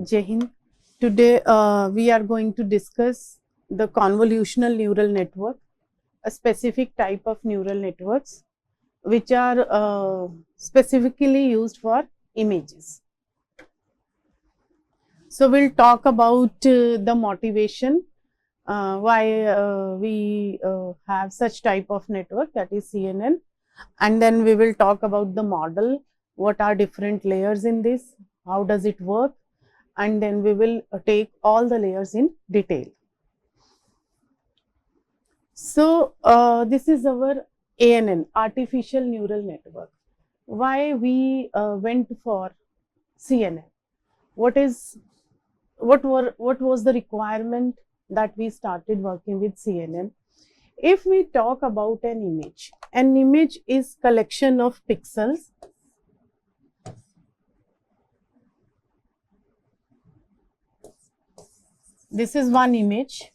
Jai Hind. Today we are going to discuss the convolutional neural network, a specific type of neural networks which are specifically used for images. So we'll talk about the motivation, why we have such type of network, that is CNN, and then we will talk about the model, what are different layers in this, how does it work, and then we will take all the layers in detail. So this is our ANN, artificial neural network. Why we went for CNN? What was the requirement that we started working with CNN? If we talk about an image is collection of pixels. This is one image.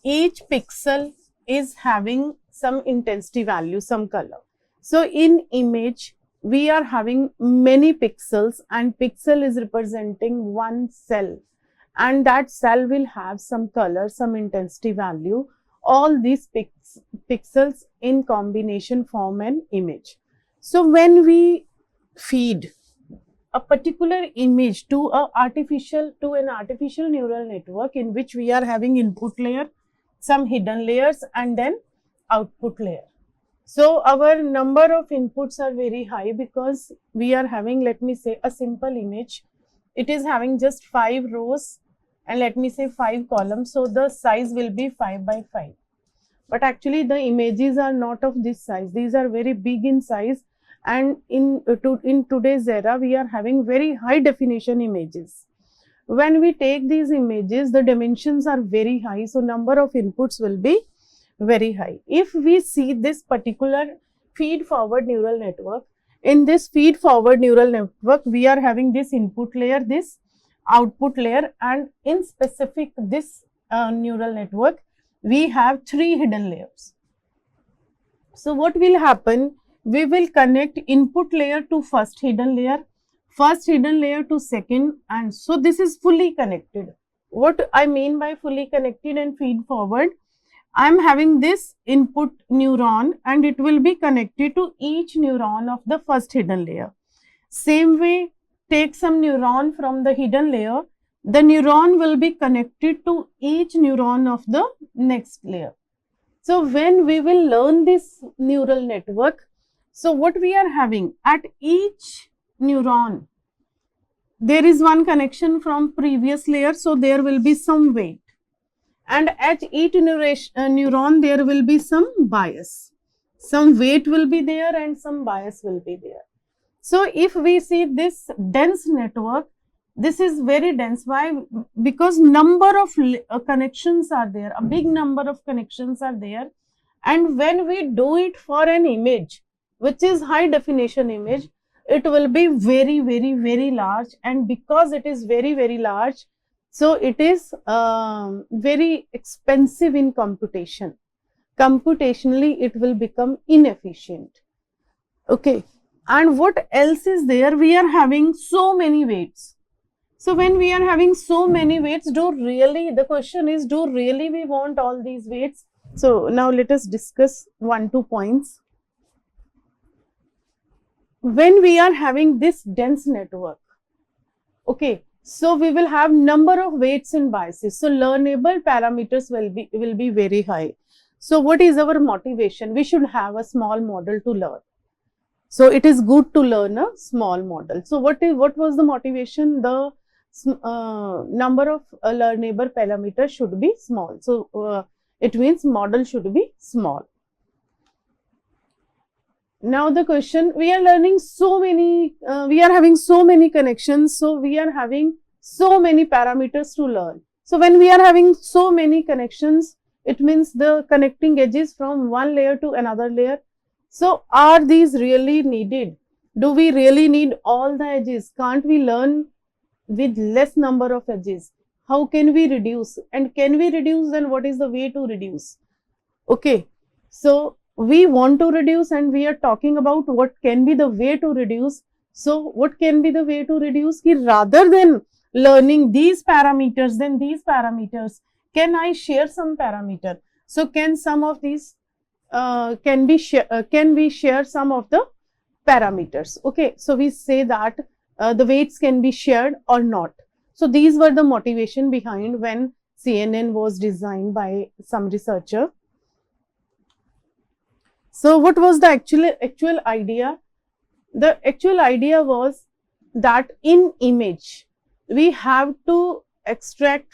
Each pixel is having some intensity value, some color. So in image, we are having many pixels, and pixel is representing one cell, and that cell will have some color, some intensity value. All these pixels in combination form an image. So when we feed a particular image to an artificial neural network, in which we are having input layer, some hidden layers, and then output layer. So our number of inputs are very high because we are having, let me say, a simple image. It is having just 5 rows and let me say 5 columns. So the size will be 5 by 5. But actually the images are not of this size. These are very big in size, and in today's era we are having very high definition images. When we take these images, the dimensions are very high, so number of inputs will be very high. If we see this particular feed forward neural network, in this feed forward neural network we are having this input layer, this output layer, and in specific this neural network we have 3 hidden layers. So what will happen? We will connect input layer to first hidden layer to second, and so this is fully connected. What I mean by fully connected and feed forward, I am having this input neuron and it will be connected to each neuron of the first hidden layer. Same way, take some neuron from the hidden layer, the neuron will be connected to each neuron of the next layer. So when we will learn this neural network, so what we are having, at each neuron there is one connection from previous layer, so there will be some weight, and at each neuron there will be some bias, some weight will be there and some bias will be there. So if we see this dense network, this is very dense. Why? Because number of connections are there, a big number of connections are there, and when we do it for an image which is high definition image, it will be very, very, very large, and because it is very, very large, so it is very expensive in computation. Computationally, it will become inefficient. Okay, and what else is there? We are having so many weights. So when we are having so many weights, the question is, do really we want all these weights? So now let us discuss 1-2 points. When we are having this dense network, okay, so we will have number of weights and biases, so learnable parameters will be very high. So what is our motivation? We should have a small model to learn. So it is good to learn a small model. So what was the motivation? The number of learnable parameters should be small. So it means model should be small. Now the question, we are learning so many, we are having so many connections, so we are having so many parameters to learn. So when we are having so many connections, it means the connecting edges from one layer to another layer. So are these really needed? Do we really need all the edges? Can't we learn with less number of edges? How can we reduce? And can we reduce? Then what is the way to reduce? Okay, so we want to reduce and we are talking about what can be the way to reduce. So what can be the way to reduce? Ki rather than learning these parameters, then these parameters, can I share some parameter? So can some of these can we share some of the parameters? Okay, so we say that the weights can be shared or not. So these were the motivation behind when CNN was designed by some researcher. So what was the actual idea? The actual idea was that in image we have to extract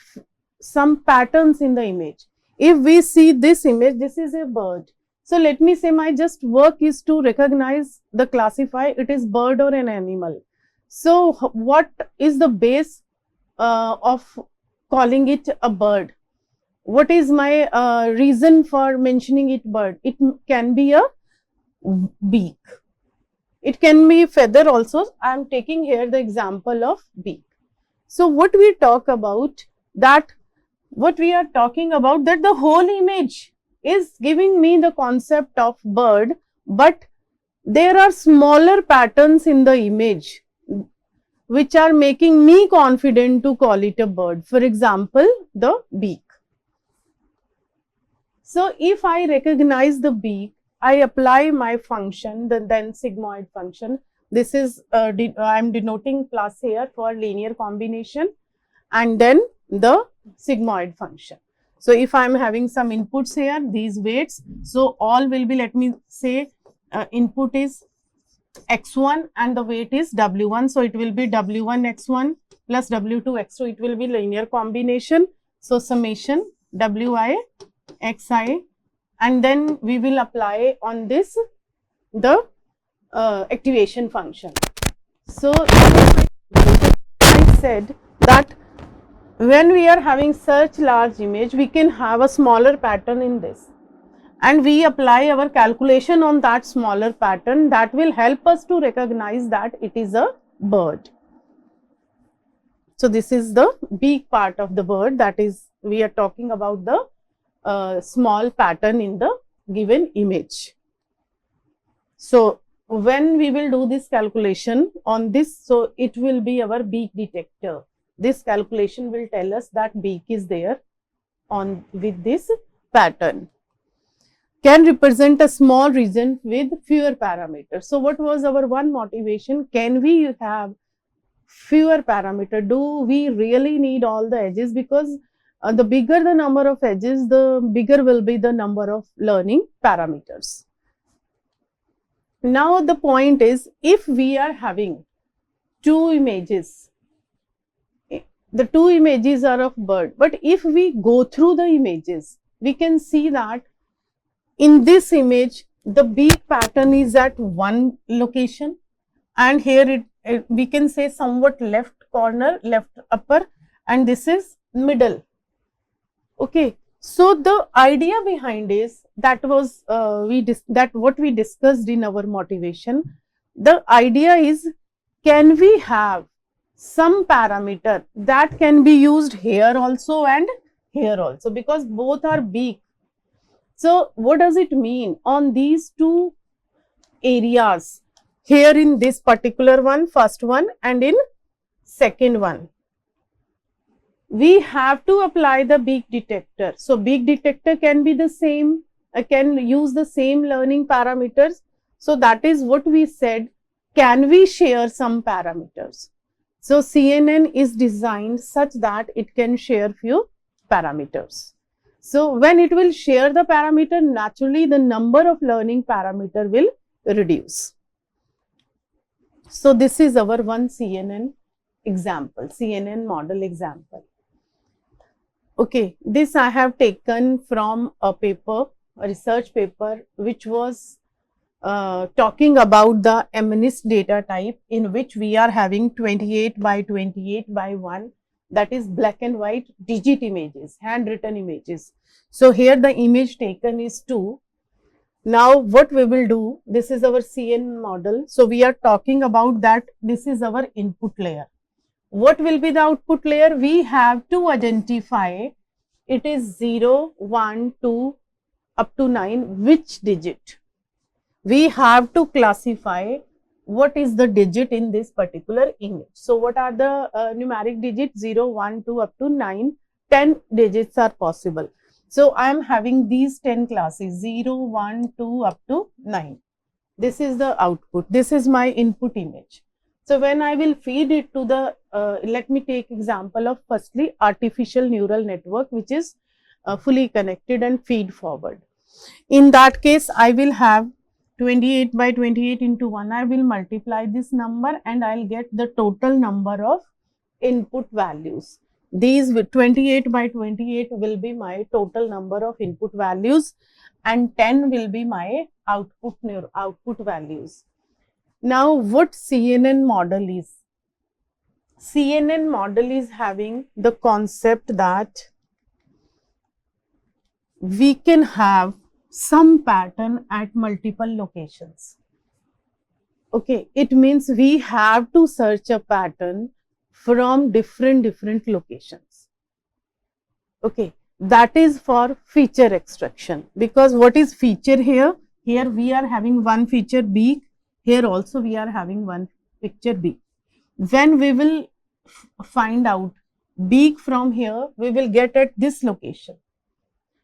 some patterns in the image. If we see this image, this is a bird. So let me say my just work is to recognize the classify it is bird or an animal. So what is the base of calling it a bird? What is my reason for mentioning it bird? It can be a beak. It can be feather also. I am taking here the example of beak. So what we talk about that, what we are talking about that the whole image is giving me the concept of bird, but there are smaller patterns in the image which are making me confident to call it a bird. For example, the beak. So if I recognize the beak, I apply my function, the then sigmoid function. This is I am denoting plus here for linear combination, and then the sigmoid function. So if I am having some inputs here, these weights, so all will be, let me say input is x1 and the weight is w1. So it will be w1 x1 plus w2 x2. It will be linear combination. So summation wi xi, and then we will apply on this the activation function. So I said that when we are having such large image, we can have a smaller pattern in this, and we apply our calculation on that smaller pattern that will help us to recognize that it is a bird. So this is the beak part of the bird, that is we are talking about the small pattern in the given image. So when we will do this calculation on this, so it will be our beak detector. This calculation will tell us that beak is there on with this pattern. Can represent a small region with fewer parameters. So what was our one motivation? Can we have fewer parameter? Do we really need all the edges? Because the bigger the number of edges, the bigger will be the number of learning parameters. Now the point is, if we are having two images, the two images are of bird, but if we go through the images, we can see that in this image the beak pattern is at one location, and here we can say somewhat left corner, left upper, and this is middle. Okay, so the idea behind is that was what we discussed in our motivation. The idea is, can we have some parameter that can be used here also and here also, because both are beak. So what does it mean on these two areas, here in this particular one, first one, and in second one? We have to apply the beak detector. So beak detector can be the same, can use the same learning parameters. So that is what we said, can we share some parameters? So CNN is designed such that it can share few parameters. So when it will share the parameter, naturally the number of learning parameter will reduce. So this is our one CNN example, CNN model example. Okay, this I have taken from a paper, a research paper, which was talking about the MNIST data type, in which we are having 28 by 28 by 1, that is black and white digit images, handwritten images. So here the image taken is 2. Now what we will do, this is our CNN model. So we are talking about that this is our input layer. What will be the output layer? We have to identify it is 0, 1, 2 up to 9, which digit. We have to classify what is the digit in this particular image. So what are the numeric digits? 0, 1, 2 up to 9, 10 digits are possible. So I am having these 10 classes, 0, 1, 2 up to 9. This is the output. This is my input image. So when I will feed it to the, let me take example of firstly artificial neural network, which is fully connected and feed forward. In that case, I will have 28 by 28 into 1. I will multiply this number and I'll get the total number of input values. These 28 by 28 will be my total number of input values and 10 will be my output values. Now, what CNN model is? CNN model is having the concept that we can have some pattern at multiple locations. Okay, it means we have to search a pattern from different locations. Okay, that is for feature extraction, because what is feature here? Here we are having one feature beak, here also we are having one picture beak. When we will find out beak from here, we will get at this location.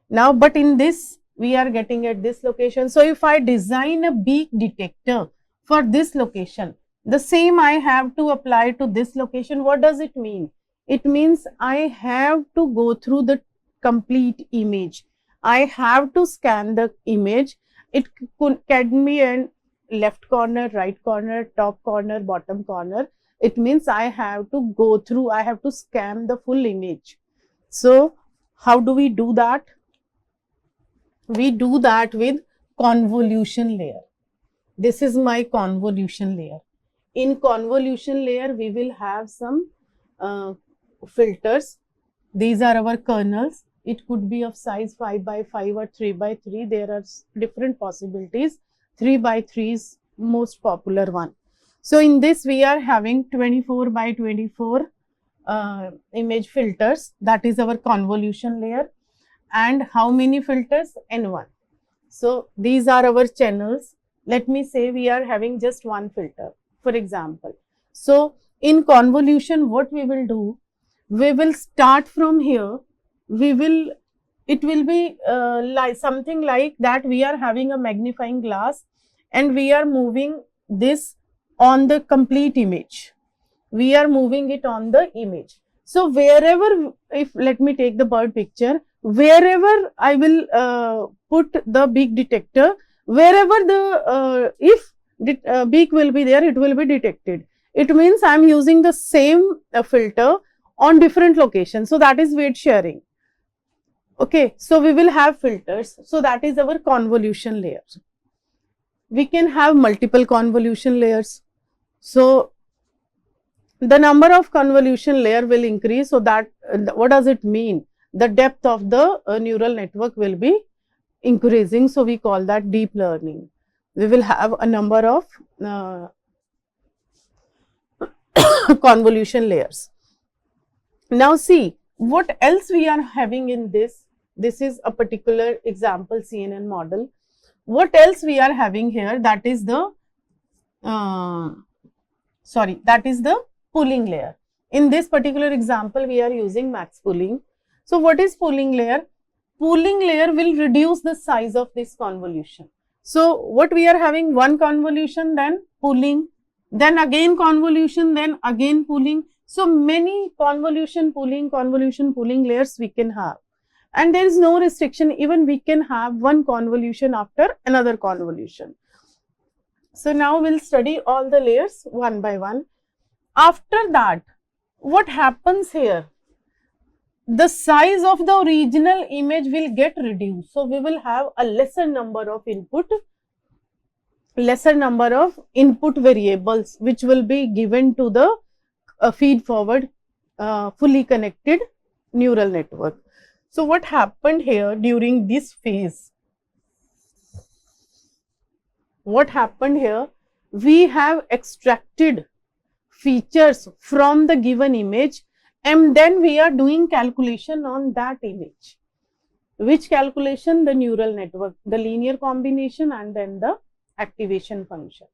Now, but in this, we are getting at this location. So, if I design a beak detector for this location, the same I have to apply to this location. What does it mean? It means I have to go through the complete image. I have to scan the image. It can be a left corner, right corner, top corner, bottom corner. It means I have to go through, I have to scan the full image. So, how do we do that? We do that with convolution layer. This is my convolution layer. In convolution layer, we will have some filters. These are our kernels. It could be of size 5 by 5 or 3 by 3. There are different possibilities. 3 by 3 is most popular one. So, in this we are having 24 by 24 image filters. That is our convolution layer. And how many filters? N1. So, these are our channels. Let me say we are having just one filter, for example. So, in convolution, what we will do? We will start from here. It will be like something like that. We are having a magnifying glass and we are moving this on the complete image. We are moving it on the image. So, wherever, if let me take the bird picture, wherever I will put the beak detector, wherever the if beak will be there, it will be detected. It means I am using the same filter on different locations. So, that is weight sharing. Okay, so we will have filters. So, that is our convolution layer. We can have multiple convolution layers. So, the number of convolution layer will increase. So, that what does it mean? The depth of the neural network will be increasing. So, we call that deep learning. We will have a number of convolution layers. Now, see what else we are having in this. This is a particular example CNN model. What else we are having here? That is the that is the pooling layer. In this particular example, we are using max pooling. So, what is pooling layer? Pooling layer will reduce the size of this convolution. So, what we are having? One convolution, then pooling, then again convolution, then again pooling. So, many convolution pooling layers we can have. And there is no restriction, even we can have one convolution after another convolution. So, now we will study all the layers one by one. After that, what happens here? The size of the original image will get reduced. So, we will have a lesser number of input variables which will be given to the feed forward fully connected neural network. So, what happened here during this phase? What happened here? We have extracted features from the given image and then we are doing calculation on that image. Which calculation? The neural network, the linear combination and then the activation function.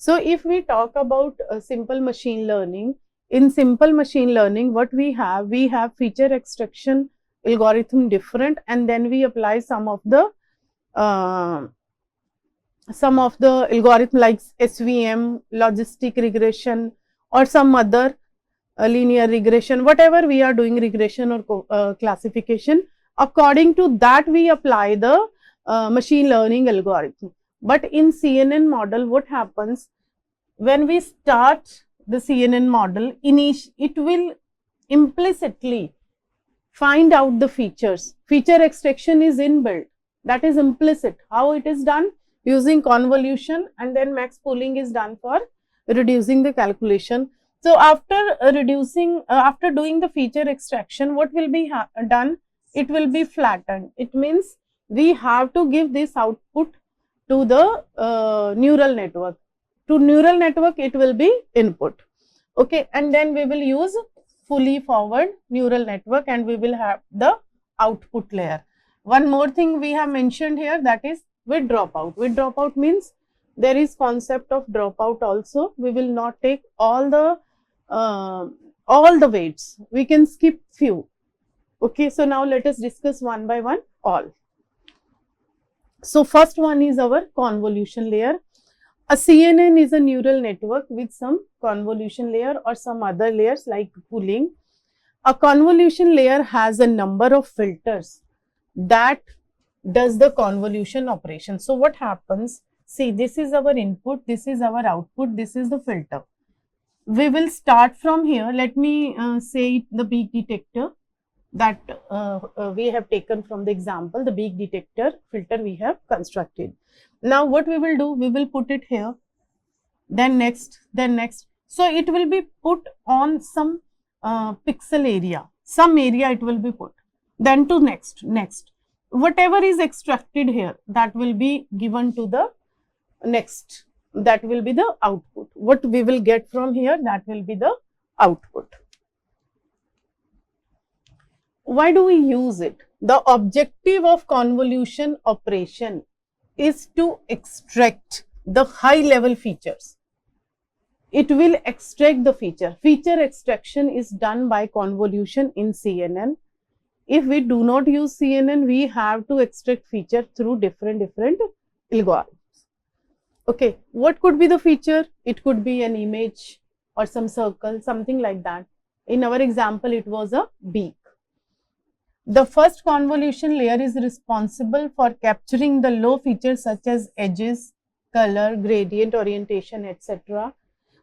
So if we talk about simple machine learning, in simple machine learning, what we have feature extraction algorithm different, and then we apply some of the algorithm like SVM, logistic regression, or some other linear regression, whatever we are doing, regression or classification. According to that, we apply the machine learning algorithm. But in CNN model, what happens when we start the CNN model? It will implicitly find out the features. Feature extraction is inbuilt, that is implicit. How it is done? Using convolution, and then max pooling is done for reducing the calculation. So after after doing the feature extraction, what will be done? It will be flattened. It means we have to give this output to the neural network. To neural network, it will be input. Okay, and then we will use fully forward neural network, and we will have the output layer. One more thing we have mentioned here, that is with dropout. With dropout means there is concept of dropout also. We will not take all the weights. We can skip few. Okay, so now let us discuss one by one all. So first one is our convolution layer. A CNN is a neural network with some convolution layer or some other layers like pooling. A convolution layer has a number of filters that does the convolution operation. So what happens? See, this is our input, this is our output, this is the filter. We will start from here. Let me say the peak detector that we have taken from the example, the peak detector filter we have constructed. Now what we will do, we will put it here, then next, then next. So it will be put on some pixel area, some area it will be put, then to next. Whatever is extracted here, that will be given to the next, that will be the output. What we will get from here, that will be the output. Why do we use it? The objective of convolution operation is to extract the high level features. It will extract the feature. Feature extraction is done by convolution in CNN. If we do not use CNN, we have to extract feature through different algorithms. Okay, what could be the feature? It could be an image or some circle, something like that. In our example, it was a beak. The first convolution layer is responsible for capturing the low features such as edges, color, gradient, orientation, etc.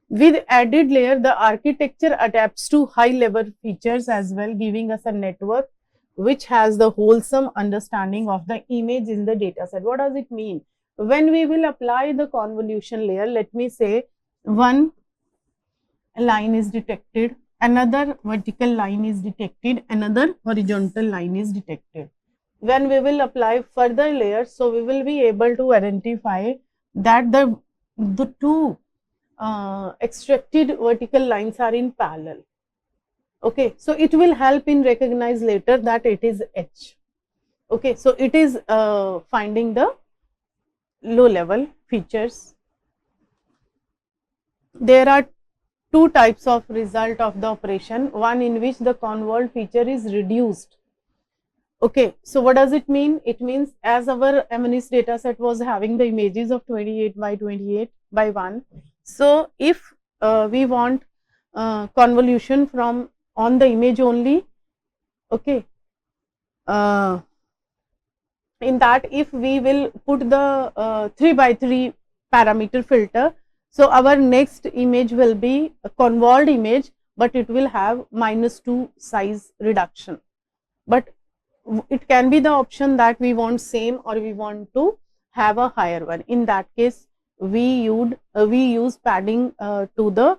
With added layer, the architecture adapts to high level features as well, giving us a network which has the wholesome understanding of the image in the dataset. What does it mean? When we will apply the convolution layer, let me say one line is detected, another vertical line is detected, another horizontal line is detected. When we will apply further layers, so we will be able to identify that the two extracted vertical lines are in parallel. Okay, so it will help in recognize later that it is H. Okay, so it is finding the low level features. There are two types of result of the operation, one in which the convolved feature is reduced. Okay, so what does it mean? It means as our MNIST data set was having the images of 28 by 28 by 1. So if we want convolution from on the image only, okay, in that if we will put the 3 by 3 parameter filter, so our next image will be a convolved image, but it will have -2 size reduction. But it can be the option that we want same or we want to have a higher one. In that case, we use padding to the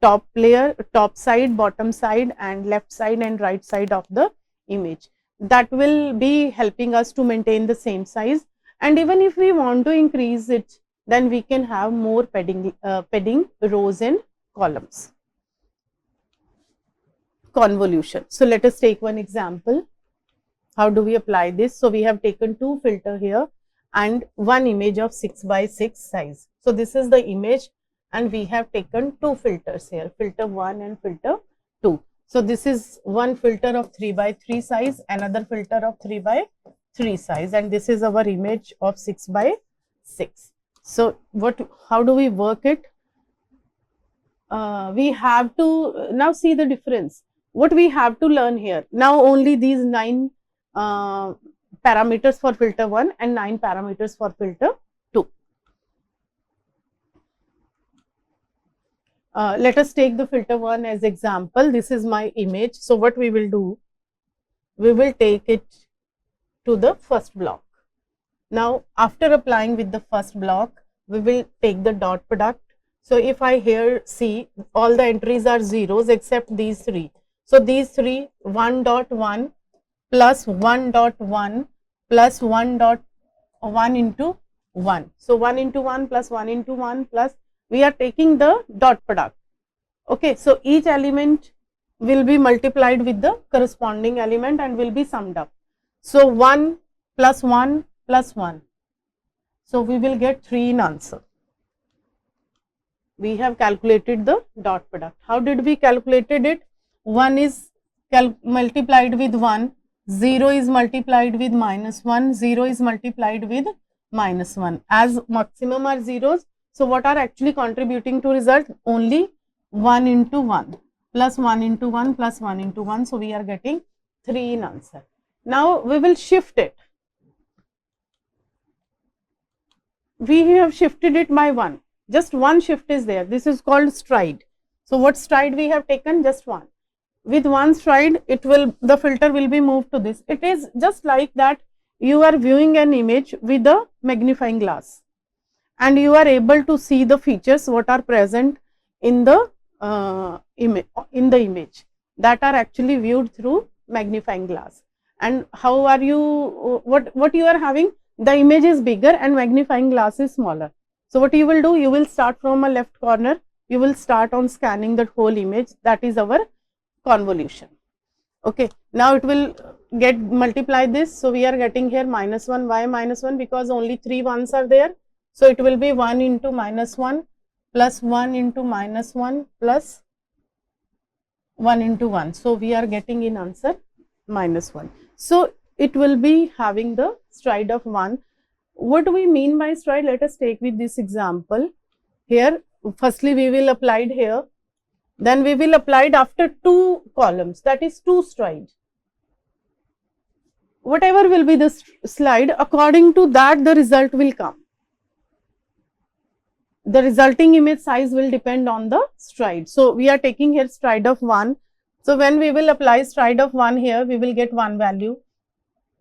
top layer, top side, bottom side, and left side and right side of the image. That will be helping us to maintain the same size. And even if we want to increase it, then we can have more padding rows and columns. Convolution. So let us take one example. How do we apply this? So we have taken two filter here and one image of 6 by 6 size. So this is the image, and we have taken two filters here, filter 1 and filter 2. So this is one filter of 3 by 3 size, another filter of 3 by 3 size, and this is our image of 6 by 6. So how do we work it? We have to now see the difference. What we have to learn here, now only these 9 parameters for filter 1 and 9 parameters for filter 2. Let us take the filter 1 as example. This is my image. So what we will do, we will take it to the first block. Now after applying with the first block, we will take the dot product. So if I here see, all the entries are zeros except these 3. So these 3, 1.1 plus 1.1 plus 1.1 into 1. So 1 into 1 plus 1 into 1 plus, we are taking the dot product. Okay, so each element will be multiplied with the corresponding element and will be summed up. So 1 plus 1 plus 1. So we will get 3 in answer. We have calculated the dot product. How did we calculated it? 1 is multiplied with 1, 0 is multiplied with minus 1, 0 is multiplied with minus 1. As maximum are zeros, so what are actually contributing to result? Only 1 into 1 plus 1 into 1 plus 1 into 1. So we are getting 3 in answer. Now we will shift it. We have shifted it by 1. Just one shift is there. This is called stride. So what stride we have taken? Just one. With one stride, the filter will be moved to this. It is just like that you are viewing an image with a magnifying glass, and you are able to see the features what are present in the image that are actually viewed through magnifying glass. And how are you? What you are having? The image is bigger and magnifying glass is smaller. So what you will do, you will start from a left corner, you will start on scanning that whole image. That is our convolution. Okay, now it will get multiply this. So we are getting here minus 1. Why minus 1? Because only 3 ones are there. So it will be 1 into minus 1 plus 1 into minus 1 plus 1 into 1. So we are getting in answer minus 1. So it will be having the stride of 1. What do we mean by stride? Let us take with this example. Here, firstly we will apply it here. Then we will apply it after 2 columns, that is 2 strides. Whatever will be the slide, according to that the result will come. The resulting image size will depend on the stride. So we are taking here stride of 1. So when we will apply stride of 1 here, we will get 1 value.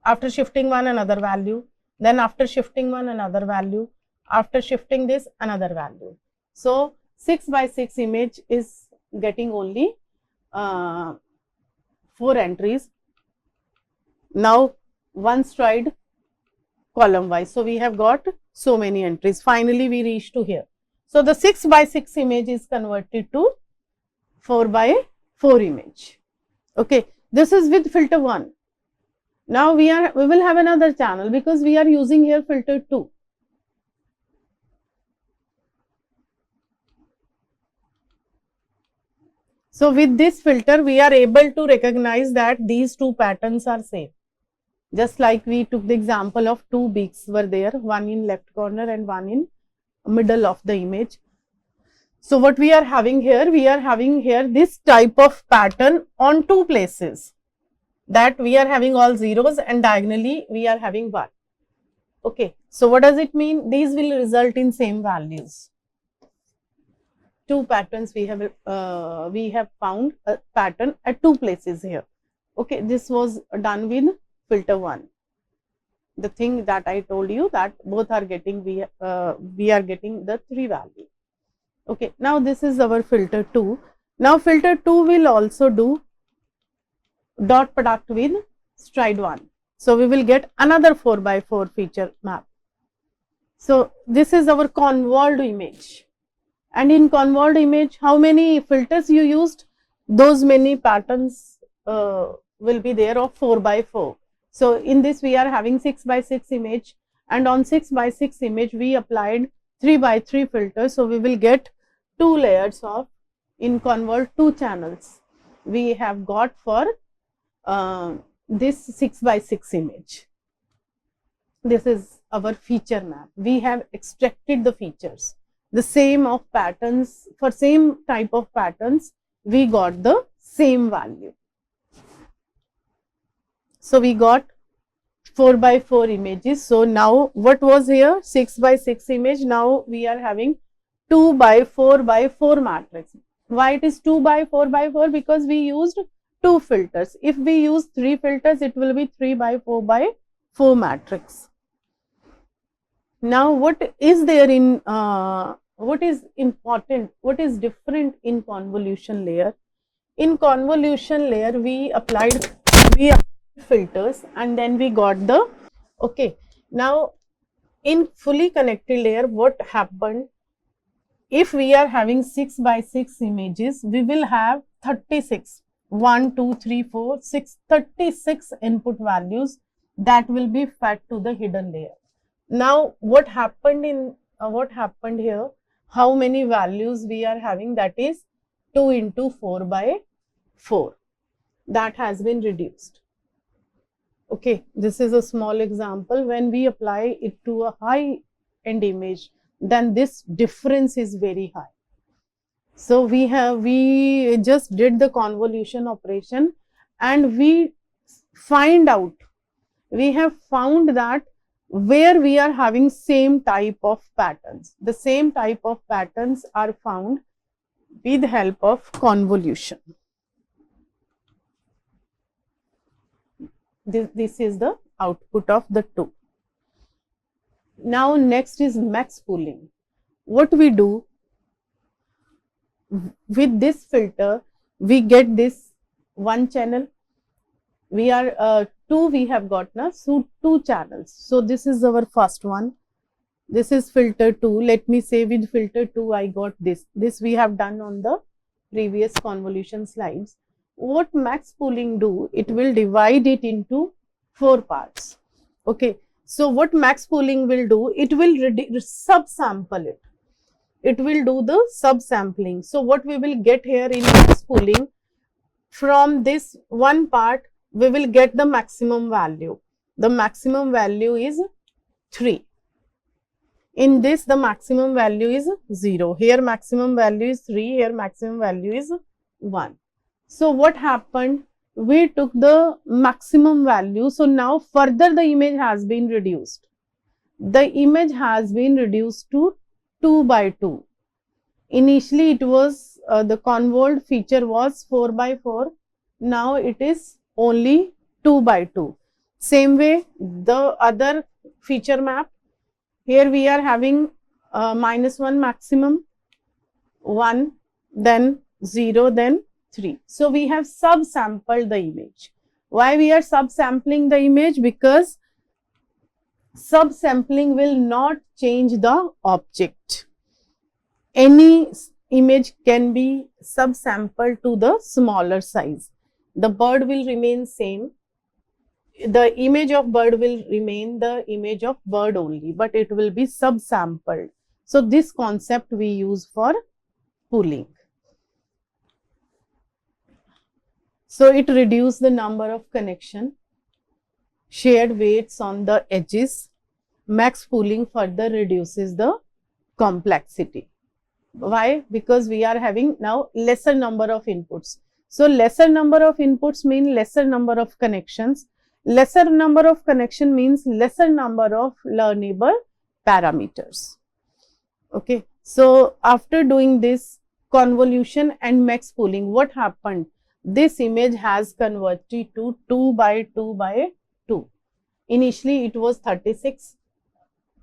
After shifting 1, another value. Then after shifting 1, another value. After shifting this, another value. So 6 by 6 image is getting only 4 entries. Now one stride column wise. So we have got so many entries. Finally we reach to here. So the 6 by 6 image is converted to 4 by 4 image. Okay, this is with filter 1. Now we will have another channel because we are using here filter 2. So with this filter, we are able to recognize that these 2 patterns are same. Just like we took the example of 2 beaks were there, one in left corner and one in middle of the image. So what we are having here, this type of pattern on 2 places, that we are having all zeros and diagonally we are having 1. Okay, so what does it mean? These will result in same values. 2 patterns we have found a pattern at 2 places here. Okay, this was done with filter 1. The thing that I told you, that both are getting, we are getting the 3 value. Okay, now this is our filter 2. Now filter 2 will also do dot product with stride 1. So we will get another 4 by 4 feature map. So this is our convolved image. And in convolved image, how many filters you used? Those many patterns will be there of 4 by 4. So in this we are having 6 by 6 image, and on 6 by 6 image we applied 3 by 3 filter. So we will get 2 layers of, in convol 2 channels we have got for this 6 by 6 image. This is our feature map. We have extracted the features, the same of patterns, for same type of patterns we got the same value. So we got 4 by 4 images. So now what was here, 6 by 6 image, now we are having 2 by 4 by 4 matrix. Why it is 2 by 4 by 4? Because we used 2 filters. If we use 3 filters, it will be 3 by 4 by 4 matrix. Now what is there in, what is important, what is different in convolution layer? In convolution layer, we applied filters and then we got the, okay. Now in fully connected layer, what happened? If we are having 6 by 6 images, we will have 36, 1, 2, 3, 4, 6, 36 input values that will be fed to the hidden layer. Now what happened in, what happened here? How many values we are having? That is 2 into 4 by 4. That has been reduced. Okay, this is a small example. When we apply it to a high end image, then this difference is very high. So we just did the convolution operation and we have found that where we are having same type of patterns, the same type of patterns are found with the help of convolution. This is the output of the two. Now next is max pooling. What we do with this filter, we get this one channel. We are we have got now, so 2 channels. So this is our first one. This is filter 2. Let me say with filter 2 I got this. This we have done on the previous convolution slides. What max pooling do? It will divide it into 4 parts. Okay. So what max pooling will do? It will subsample it. It will do the subsampling. So what we will get here in max pooling, from this one part we will get the maximum value. The maximum value is 3. In this the maximum value is 0. Here maximum value is 3. Here maximum value is 1. So what happened? We took the maximum value. So now further the image has been reduced. The image has been reduced to 2 by 2. Initially it was the convolved feature was 4 by 4. Now it is only 2 by 2. Same way the other feature map. Here we are having -1 maximum, 1, then 0, then 3. So we have subsampled the image. Why we are subsampling the image? Because subsampling will not change the object. Any image can be subsampled to the smaller size. The bird will remain same. The image of bird will remain the image of bird only, but it will be subsampled. So this concept we use for pooling. So it reduces the number of connection, shared weights on the edges. Max pooling further reduces the complexity. Why? Because we are having now lesser number of inputs. So lesser number of inputs mean lesser number of connections. Lesser number of connection means lesser number of learnable parameters. Okay. So after doing this convolution and max pooling, what happened? This image has converted to 2 by 2 by 2. Initially it was 36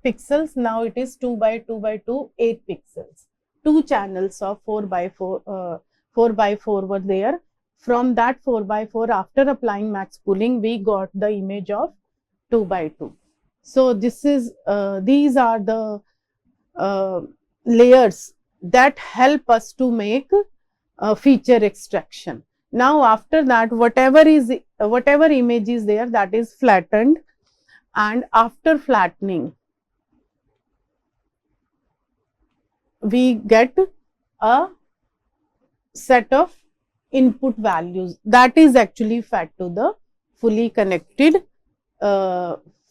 pixels. Now it is 2 by 2 by 2, 8 pixels. 2 channels of 4 by 4 were there. From that 4 by 4, after applying max pooling, we got the image of 2 by 2. So this is these are the layers that help us to make feature extraction. Now after that, whatever image is there, that is flattened, and after flattening, we get a set of input values that is actually fed to the fully connected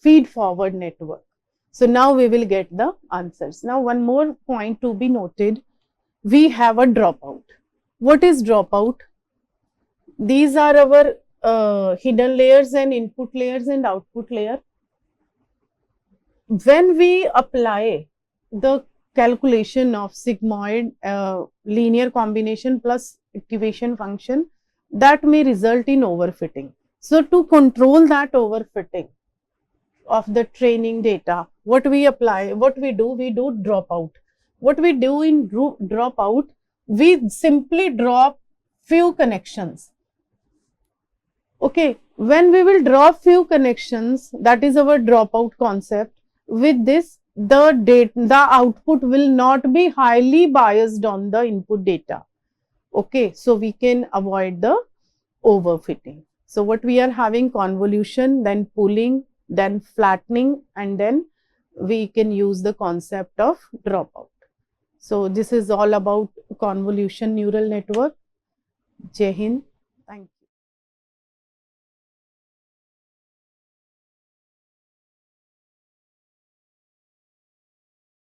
feed forward network. So now we will get the answers. Now one more point to be noted, we have a dropout. What is dropout? These are our hidden layers and input layers and output layer. When we apply the calculation of sigmoid linear combination plus activation function, that may result in overfitting. So to control that overfitting of the training data, what we apply, what we do dropout. What we do in dropout, we simply drop few connections. Okay, when we will drop few connections, that is our dropout concept. With this, the output will not be highly biased on the input data. Okay, so we can avoid the overfitting. So what we are having, convolution, then pooling, then flattening, and then we can use the concept of dropout. So this is all about convolution neural network. Jai Hind. Thank you.